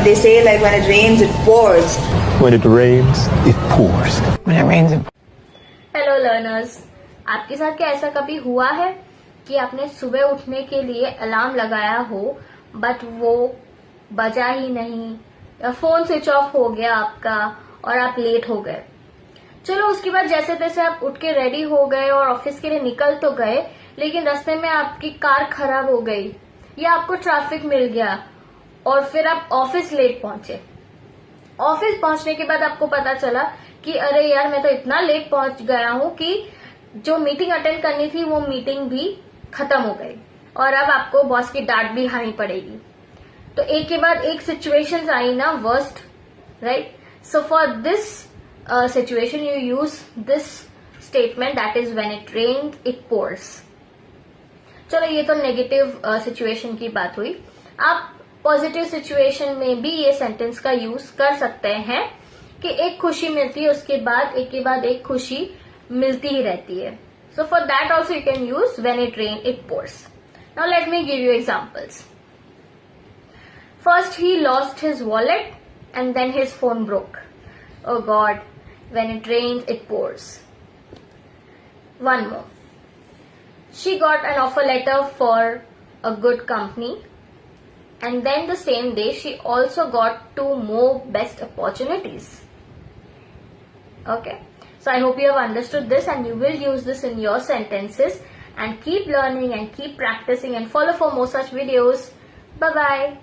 they say like when it rains, it pours. When it rains, it pours. When it rains, it hello learners, आपके साथ क्या ऐसा कभी हुआ है कि आपने सुबह उठने के लिए अलार्म लगाया हो बट वो बजा ही नहीं या फोन स्विच ऑफ हो गया आपका और आप लेट हो गए। चलो उसके बाद जैसे तैसे आप उठ के रेडी हो गए और ऑफिस के लिए निकल तो गए, लेकिन रास्ते में आपकी कार खराब हो गई या आपको ट्रैफिक मिल गया और फिर आप ऑफिस लेट पहुंचे। ऑफिस पहुंचने के बाद आपको पता चला कि अरे यार मैं तो इतना लेट पहुंच गया हूं कि जो मीटिंग अटेंड करनी थी वो मीटिंग भी खत्म हो गई और अब आपको बॉस की डांट भी खानी पड़ेगी। तो एक के बाद एक सिचुएशंस आई ना, worst, right? So for this situation you use this statement, that is when it rains it pours. चलो ये तो नेगेटिव सिचुएशन की बात हुई। आप पॉजिटिव सिचुएशन में भी ये सेंटेंस का यूज कर सकते हैं कि एक खुशी मिलती है उसके बाद एक के बाद एक खुशी मिलती ही रहती है। So for that also you can use when it rain it pours. Now let me give you examples. First he lost his wallet and then his phone broke. Oh God, when it rains, it pours. One more. She got an offer letter for a good company, and then the same day she also got 2 more best opportunities. Okay, so I hope you have understood this and you will use this in your sentences, and keep learning and keep practicing and follow for more such videos. Bye bye.